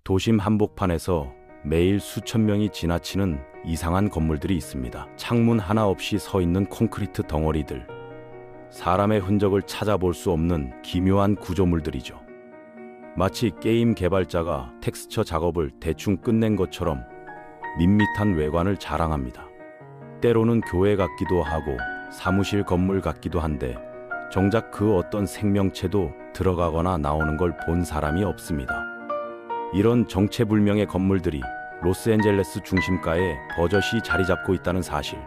도심 한복판에서 매일 수천 명이 지나치는 이상한 건물들이 있습니다. 창문 하나 없이 서 있는 콘크리트 덩어리들, 사람의 흔적을 찾아볼 수 없는 기묘한 구조물들이죠. 마치 게임 개발자가 텍스처 작업을 대충 끝낸 것처럼 밋밋한 외관을 자랑합니다. 때로는 교회 같기도 하고 사무실 건물 같기도 한데 정작 그 어떤 생명체도 들어가거나 나오는 걸 본 사람이 없습니다. 이런 정체불명의 건물들이 로스앤젤레스 중심가에 버젓이 자리 잡고 있다는 사실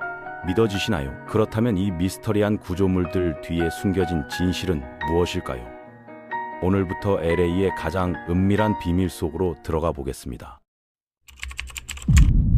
믿어지시나요? 그렇다면 이 미스터리한 구조물들 뒤에 숨겨진 진실은 무엇일까요? 오늘부터 LA의 가장 은밀한 비밀 속으로 들어가 보겠습니다.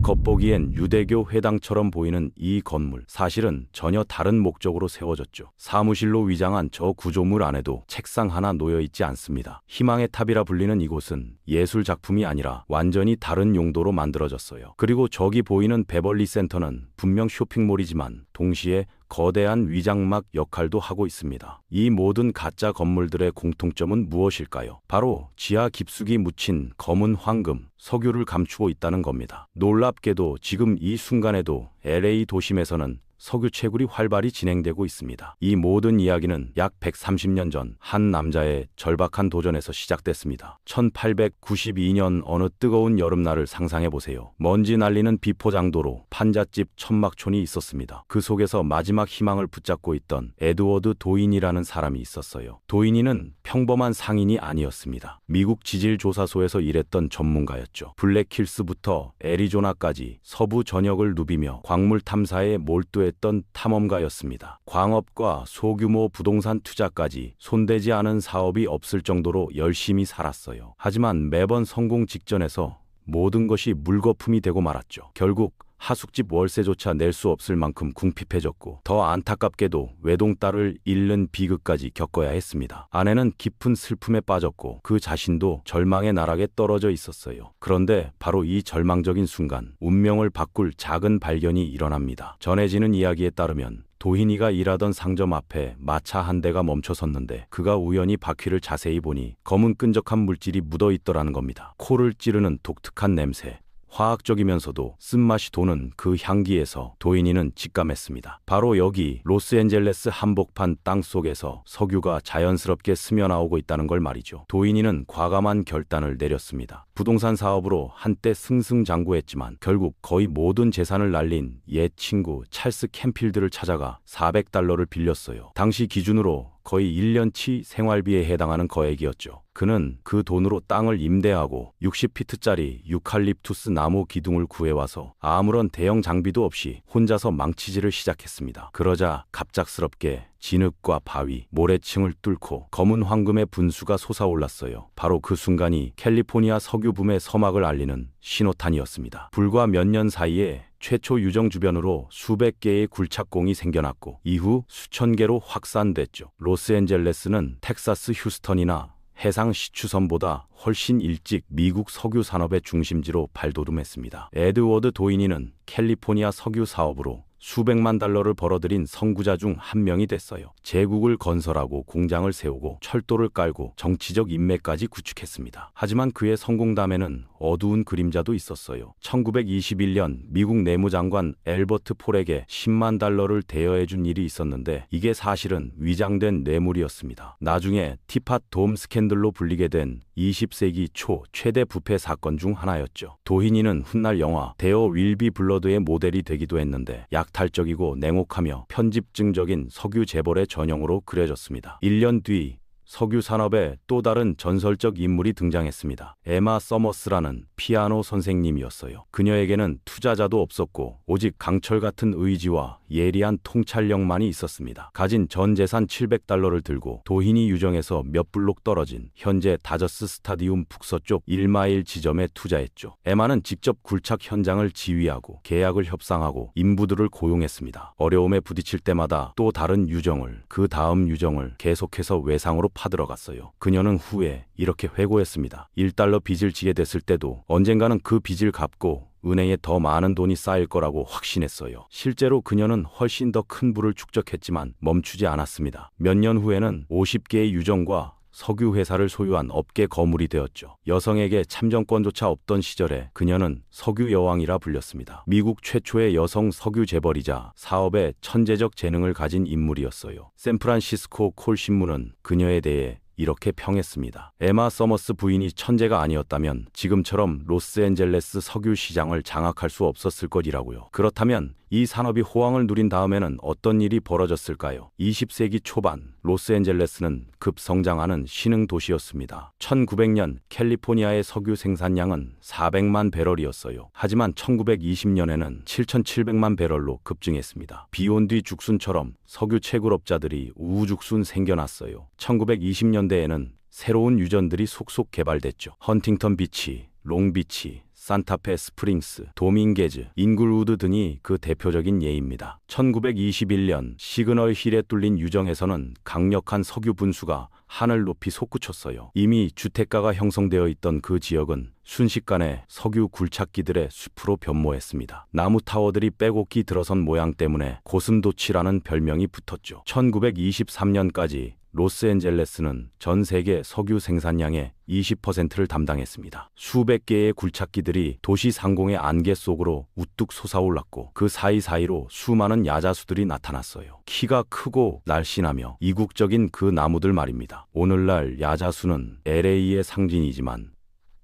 겉보기엔 유대교 회당처럼 보이는 이 건물, 사실은 전혀 다른 목적으로 세워졌죠. 사무실로 위장한 저 구조물 안에도 책상 하나 놓여 있지 않습니다. 희망의 탑이라 불리는 이곳은 예술 작품이 아니라 완전히 다른 용도로 만들어졌어요. 그리고 저기 보이는 베벌리 센터는 분명 쇼핑몰이지만 동시에 거대한 위장막 역할도 하고 있습니다. 이 모든 가짜 건물들의 공통점은 무엇일까요? 바로 지하 깊숙이 묻힌 검은 황금, 석유를 감추고 있다는 겁니다. 놀랍게도 지금 이 순간에도 LA 도심에서는 석유 채굴이 활발히 진행되고 있습니다. 이 모든 이야기는 약 130년 전 한 남자의 절박한 도전에서 시작됐습니다. 1892년 어느 뜨거운 여름날을 상상해 보세요. 먼지 날리는 비포장도로 판잣집 천막촌이 있었습니다. 그 속에서 마지막 희망을 붙잡고 있던 에드워드 도이니라는 사람이 있었어요. 도이니는 평범한 상인이 아니었습니다. 미국 지질조사소에서 일했던 전문가였죠. 블랙힐스부터 애리조나까지 서부 전역을 누비며 광물 탐사에 몰두했던 탐험가였습니다. 광업과 소규모 부동산 투자까지 손대지 않은 사업이 없을 정도로 열심히 살았어요. 하지만 매번 성공 직전에서 모든 것이 물거품이 되고 말았죠. 결국 하숙집 월세조차 낼 수 없을 만큼 궁핍해졌고, 더 안타깝게도 외동딸을 잃는 비극까지 겪어야 했습니다. 아내는 깊은 슬픔에 빠졌고 그 자신도 절망의 나락에 떨어져 있었어요. 그런데 바로 이 절망적인 순간 운명을 바꿀 작은 발견이 일어납니다. 전해지는 이야기에 따르면 도희니가 일하던 상점 앞에 마차 한 대가 멈춰 섰는데 그가 우연히 바퀴를 자세히 보니 검은 끈적한 물질이 묻어 있더라는 겁니다. 코를 찌르는 독특한 냄새, 화학적이면서도 쓴맛이 도는 그 향기에서 도이니는 직감했습니다. 바로 여기 로스앤젤레스 한복판 땅속에서 석유가 자연스럽게 스며나오고 있다는 걸 말이죠. 도이니는 과감한 결단을 내렸습니다. 부동산 사업으로 한때 승승장구했지만 결국 거의 모든 재산을 날린 옛 친구 찰스 캠필드를 찾아가 $400를 빌렸어요. 당시 기준으로 거의 1년치 생활비에 해당하는 거액이었죠. 그는 그 돈으로 땅을 임대하고 60피트짜리 유칼립투스 나무 기둥을 구해와서 아무런 대형 장비도 없이 혼자서 망치질을 시작했습니다. 그러자 갑작스럽게 진흙과 바위, 모래층을 뚫고 검은 황금의 분수가 솟아올랐어요. 바로 그 순간이 캘리포니아 석유붐의 서막을 알리는 신호탄이었습니다. 불과 몇 년 사이에 최초 유정 주변으로 수백 개의 굴착공이 생겨났고 이후 수천 개로 확산됐죠. 로스앤젤레스는 텍사스 휴스턴이나 해상 시추선보다 훨씬 일찍 미국 석유 산업의 중심지로 발돋움했습니다. 에드워드 도이니는 캘리포니아 석유 사업으로 수백만 달러를 벌어들인 선구자 중 한 명이 됐어요. 제국을 건설하고 공장을 세우고 철도를 깔고 정치적 인맥까지 구축했습니다. 하지만 그의 성공담에는 어두운 그림자도 있었어요. 1921년 미국 내무장관 엘버트 폴에게 10만 달러를 대여해준 일이 있었는데 이게 사실은 위장된 뇌물이었습니다. 나중에 티팟 돔 스캔들로 불리게 된 20세기 초 최대 부패 사건 중 하나였죠. 도희니는 훗날 영화 데어 윌비 블러드의 모델이 되기도 했는데 약탈적이고 냉혹하며 편집증적인 석유 재벌의 전형으로 그려졌습니다. 1년 뒤 석유 산업에 또 다른 전설적 인물이 등장했습니다. 에마 서머스라는 피아노 선생님이었어요. 그녀에게는 투자자도 없었고 오직 강철 같은 의지와 예리한 통찰력만이 있었습니다. 가진 전 재산 $700를 들고 도히니 유정에서 몇 블록 떨어진 현재 다저스 스타디움 북서쪽 1마일 지점에 투자했죠. 에마는 직접 굴착 현장을 지휘하고 계약을 협상하고 인부들을 고용했습니다. 어려움에 부딪힐 때마다 또 다른 유정을, 그 다음 유정을 계속해서 외상으로 파들어갔어요. 그녀는 후에 이렇게 회고했습니다. $1 빚을 지게 됐을 때도 언젠가는 그 빚을 갚고 은행에 더 많은 돈이 쌓일 거라고 확신했어요. 실제로 그녀는 훨씬 더 큰 부를 축적했지만 멈추지 않았습니다. 몇 년 후에는 50개의 유정과 석유 회사를 소유한 업계 거물이 되었죠. 여성에게 참정권조차 없던 시절에 그녀는 석유 여왕이라 불렸습니다. 미국 최초의 여성 석유 재벌이자 사업에 천재적 재능을 가진 인물이었어요. 샌프란시스코 콜 신문은 그녀에 대해 이렇게 평했습니다. 에마 서머스 부인이 천재가 아니었다면 지금처럼 로스앤젤레스 석유 시장을 장악할 수 없었을 것이라고요. 그렇다면 이 산업이 호황을 누린 다음에는 어떤 일이 벌어졌을까요? 20세기 초반 로스앤젤레스는 급성장하는 신흥 도시였습니다. 1900년 캘리포니아의 석유 생산량은 400만 배럴이었어요. 하지만 1920년에는 7,700만 배럴로 급증했습니다. 비온 뒤 죽순처럼 석유 채굴업자들이 우후죽순 생겨났어요. 1920년대에는 새로운 유전들이 속속 개발됐죠. 헌팅턴 비치, 롱비치, 산타페 스프링스, 도밍게즈, 인글우드 등이 그 대표적인 예입니다. 1921년 시그널 힐에 뚫린 유정에서는 강력한 석유 분수가 하늘 높이 솟구쳤어요. 이미 주택가가 형성되어 있던 그 지역은 순식간에 석유 굴착기들의 숲으로 변모했습니다. 나무 타워들이 빼곡히 들어선 모양 때문에 고슴도치라는 별명이 붙었죠. 1923년까지 로스앤젤레스는 전 세계 석유 생산량의 20%를 담당했습니다. 수백 개의 굴착기들이 도시 상공의 안개 속으로 우뚝 솟아올랐고 그 사이사이로 수많은 야자수들이 나타났어요. 키가 크고 날씬하며 이국적인 그 나무들 말입니다. 오늘날 야자수는 LA의 상징이지만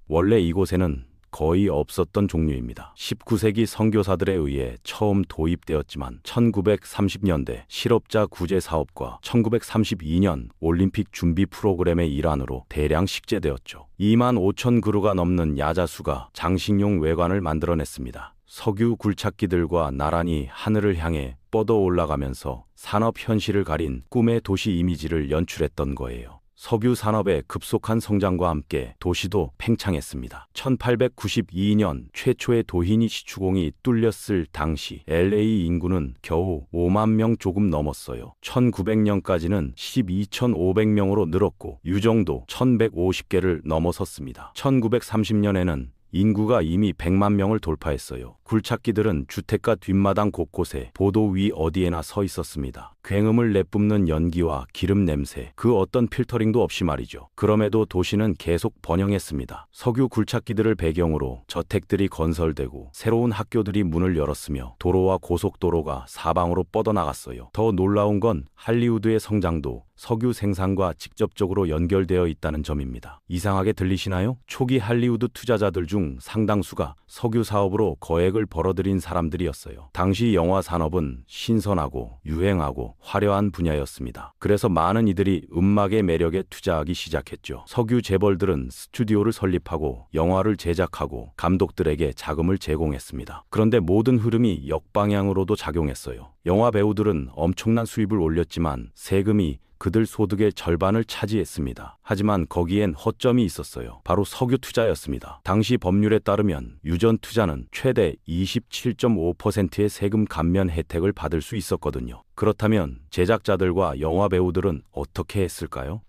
원래 이곳에는 거의 없었던 종류입니다. 19세기 선교사들에 의해 처음 도입되었지만 1930년대 실업자 구제 사업과 1932년 올림픽 준비 프로그램의 일환으로 대량 식재되었죠. 2만 5천 그루가 넘는 야자수가 장식용 외관을 만들어냈습니다. 석유 굴착기들과 나란히 하늘을 향해 뻗어 올라가면서 산업 현실을 가린 꿈의 도시 이미지를 연출했던 거예요. 석유 산업의 급속한 성장과 함께 도시도 팽창했습니다. 1892년 최초의 도히니시 추공이 뚫렸을 당시 LA 인구는 겨우 5만 명 조금 넘었어요. 1900년까지는 12,500명으로 늘었고 유정도 1,150개를 넘어섰습니다. 1930년에는 인구가 이미 100만 명을 돌파했어요. 굴착기들은 주택가 뒷마당 곳곳에 보도 위 어디에나 서 있었습니다. 굉음을 내뿜는 연기와 기름 냄새, 그 어떤 필터링도 없이 말이죠. 그럼에도 도시는 계속 번영했습니다. 석유 굴착기들을 배경으로 저택들이 건설되고 새로운 학교들이 문을 열었으며 도로와 고속도로가 사방으로 뻗어나갔어요. 더 놀라운 건 할리우드의 성장도 석유 생산과 직접적으로 연결되어 있다는 점입니다. 이상하게 들리시나요? 초기 할리우드 투자자들 중 상당수가 석유 사업으로 거액을 벌어들인 사람들이었어요. 당시 영화 산업은 신선하고 유행하고 화려한 분야였습니다. 그래서 많은 이들이 음악의 매력에 투자하기 시작했죠. 석유 재벌들은 스튜디오를 설립하고 영화를 제작하고 감독들에게 자금을 제공했습니다. 그런데 모든 흐름이 역방향으로도 작용했어요. 영화 배우들은 엄청난 수입을 올렸지만 세금이 그들 소득의 절반을 차지했습니다. 하지만 거기엔 허점이 있었어요. 바로 석유 투자였습니다. 당시 법률에 따르면 유전 투자는 최대 27.5%의 세금 감면 혜택을 받을 수 있었거든요. 그렇다면 제작자들과 영화 배우들은 어떻게 했을까요?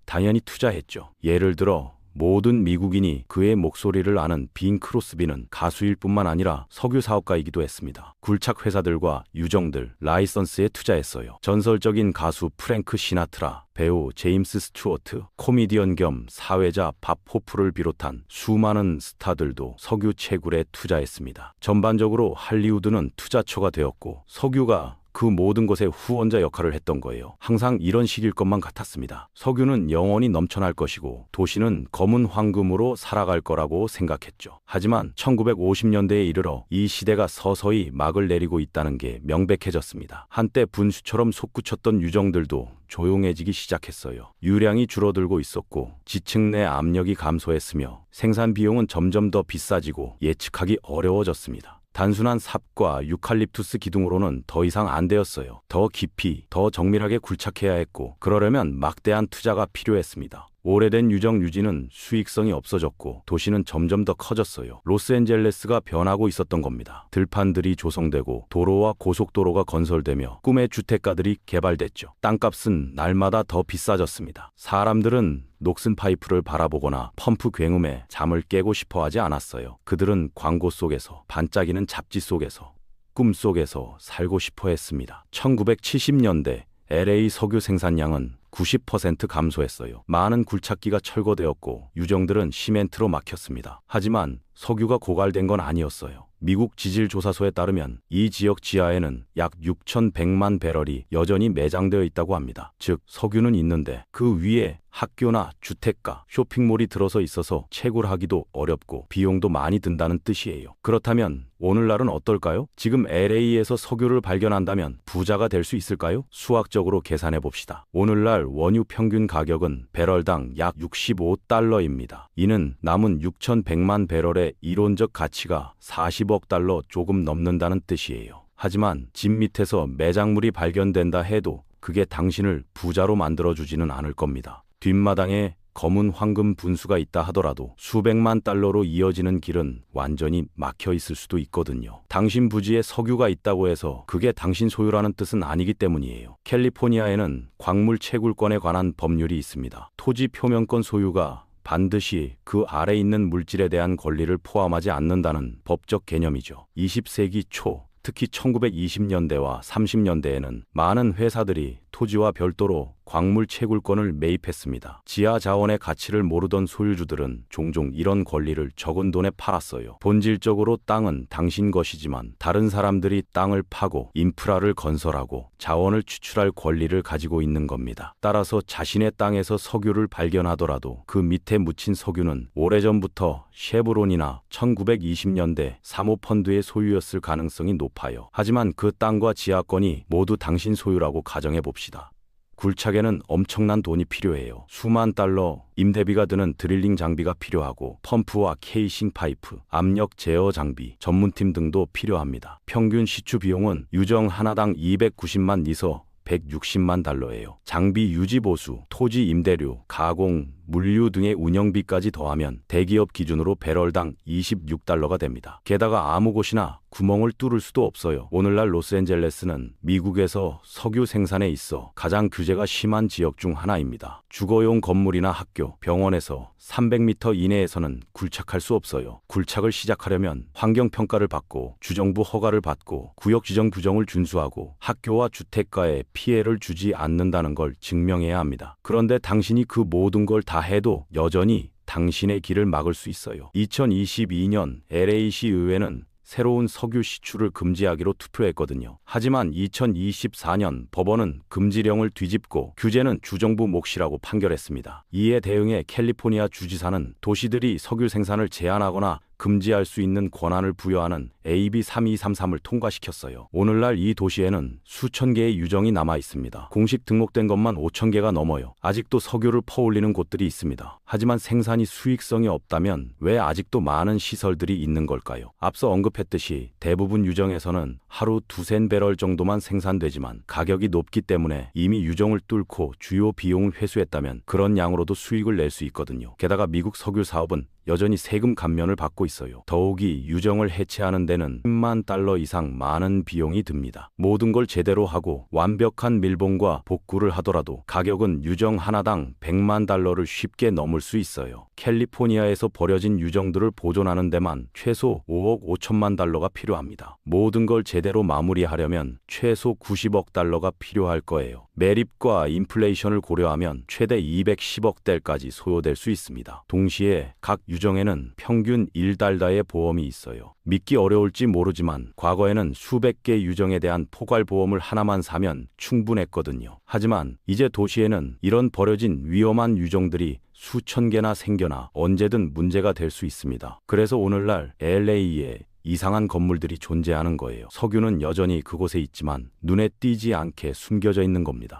당연히 투자했죠. 예를 들어 모든 미국인이 그의 목소리를 아는 빈 크로스비는 가수일 뿐만 아니라 석유 사업가이기도 했습니다. 굴착 회사들과 유정들, 라이선스에 투자했어요. 전설적인 가수 프랭크 시나트라, 배우 제임스 스튜어트, 코미디언 겸 사회자 밥 호프를 비롯한 수많은 스타들도 석유 채굴에 투자했습니다. 전반적으로 할리우드는 투자처가 되었고 석유가 그 모든 것의 후원자 역할을 했던 거예요. 항상 이런 식일 것만 같았습니다. 석유는 영원히 넘쳐날 것이고 도시는 검은 황금으로 살아갈 거라고 생각했죠. 하지만 1950년대에 이르러 이 시대가 서서히 막을 내리고 있다는 게 명백해졌습니다. 한때 분수처럼 솟구쳤던 유정들도 조용해지기 시작했어요. 유량이 줄어들고 있었고 지층 내 압력이 감소했으며 생산 비용은 점점 더 비싸지고 예측하기 어려워졌습니다. 단순한 삽과 유칼립투스 기둥으로는 더 이상 안 되었어요. 더 깊이, 더 정밀하게 굴착해야 했고 그러려면 막대한 투자가 필요했습니다. 오래된 유정 유지는 수익성이 없어졌고 도시는 점점 더 커졌어요. 로스앤젤레스가 변하고 있었던 겁니다. 들판들이 조성되고 도로와 고속도로가 건설되며 꿈의 주택가들이 개발됐죠. 땅값은 날마다 더 비싸졌습니다. 사람들은 녹슨 파이프를 바라보거나 펌프 굉음에 잠을 깨고 싶어 하지 않았어요. 그들은 광고 속에서, 반짝이는 잡지 속에서, 꿈 속에서 살고 싶어 했습니다. 1970년대 LA 석유 생산량은 90% 감소했어요. 많은 굴착기가 철거되었고 유정들은 시멘트로 막혔습니다. 하지만 석유가 고갈된 건 아니었어요. 미국 지질조사소에 따르면 이 지역 지하에는 약 6,100만 배럴이 여전히 매장되어 있다고 합니다. 즉, 석유는 있는데 그 위에 학교나 주택가, 쇼핑몰이 들어서 있어서 채굴하기도 어렵고 비용도 많이 든다는 뜻이에요. 그렇다면 오늘날은 어떨까요? 지금 LA에서 석유를 발견한다면 부자가 될 수 있을까요? 수학적으로 계산해 봅시다. 오늘날 원유 평균 가격은 배럴당 약 65달러입니다. 이는 남은 6,100만 배럴의 이론적 가치가 40억 달러 조금 넘는다는 뜻이에요. 하지만 집 밑에서 매장물이 발견된다 해도 그게 당신을 부자로 만들어주지는 않을 겁니다. 뒷마당에 검은 황금 분수가 있다 하더라도 수백만 달러로 이어지는 길은 완전히 막혀 있을 수도 있거든요. 당신 부지에 석유가 있다고 해서 그게 당신 소유라는 뜻은 아니기 때문이에요. 캘리포니아에는 광물 채굴권에 관한 법률이 있습니다. 토지 표면권 소유가 반드시 그 아래 있는 물질에 대한 권리를 포함하지 않는다는 법적 개념이죠. 20세기 초, 특히 1920년대와 30년대에는 많은 회사들이 토지와 별도로 광물 채굴권을 매입했습니다. 지하 자원의 가치를 모르던 소유주들은 종종 이런 권리를 적은 돈에 팔았어요. 본질적으로 땅은 당신 것이지만 다른 사람들이 땅을 파고 인프라를 건설하고 자원을 추출할 권리를 가지고 있는 겁니다. 따라서 자신의 땅에서 석유를 발견하더라도 그 밑에 묻힌 석유는 오래전부터 쉐브론이나 1920년대 사모펀드의 소유였을 가능성이 높아요. 하지만 그 땅과 지하권이 모두 당신 소유라고 가정해 봅시다. 굴착에는 엄청난 돈이 필요해요. 수만 달러 임대비가 드는 드릴링 장비가 필요하고 펌프와 케이싱 파이프, 압력 제어 장비, 전문팀 등도 필요합니다. 평균 시추 비용은 유정 하나당 290만 리서 160만 달러예요. 장비 유지 보수, 토지 임대료, 가공, 물류 등의 운영비까지 더하면 대기업 기준으로 배럴당 26달러가 됩니다. 게다가 아무 곳이나 구멍을 뚫을 수도 없어요. 오늘날 로스앤젤레스는 미국에서 석유 생산에 있어 가장 규제가 심한 지역 중 하나입니다. 주거용 건물이나 학교, 병원에서 300m 이내에서는 굴착할 수 없어요. 굴착을 시작하려면 환경평가를 받고 주정부 허가를 받고 구역 지정 규정을 준수하고 학교와 주택가에 피해를 주지 않는다는 걸 증명해야 합니다. 그런데 당신이 그 모든 걸 다 해도 여전히 당신의 길을 막을 수 있어요. 2022년 LA시 의회는 새로운 석유 시추를 금지하기로 투표했거든요. 하지만 2024년 법원은 금지령을 뒤집고 규제는 주정부 몫이라고 판결했습니다. 이에 대응해 캘리포니아 주지사는 도시들이 석유 생산을 제한하거나 금지할 수 있는 권한을 부여하는 AB 3233을 통과시켰어요. 오늘날 이 도시에는 수천 개의 유정이 남아 있습니다. 공식 등록된 것만 5천 개가 넘어요. 아직도 석유를 퍼올리는 곳들이 있습니다. 하지만 생산이 수익성이 없다면 왜 아직도 많은 시설들이 있는 걸까요? 앞서 언급했듯이 대부분 유정에서는 하루 2~3배럴 정도만 생산되지만 가격이 높기 때문에 이미 유정을 뚫고 주요 비용을 회수했다면 그런 양으로도 수익을 낼 수 있거든요. 게다가 미국 석유 사업은 여전히 세금 감면을 받고 있어요. 더욱이 유정을 해체하는 데는 10만 달러 이상 많은 비용이 듭니다. 모든 걸 제대로 하고 완벽한 밀봉과 복구를 하더라도 가격은 유정 하나당 100만 달러를 쉽게 넘을 수 있어요. 캘리포니아에서 버려진 유정들을 보존하는 데만 최소 5억 5천만 달러가 필요합니다. 모든 걸 제대로 마무리하려면 최소 90억 달러가 필요할 거예요. 매립과 인플레이션을 고려하면 최대 210억 달러까지 소요될 수 있습니다. 동시에 각 유정에는 평균 1달러의 보험이 있어요. 믿기 어려울지 모르지만 과거에는 수백 개 유정에 대한 포괄보험을 하나만 사면 충분했거든요. 하지만 이제 도시에는 이런 버려진 위험한 유정들이 수천 개나 생겨나 언제든 문제가 될 수 있습니다. 그래서 오늘날 LA에 이상한 건물들이 존재하는 거예요. 석유는 여전히 그곳에 있지만 눈에 띄지 않게 숨겨져 있는 겁니다.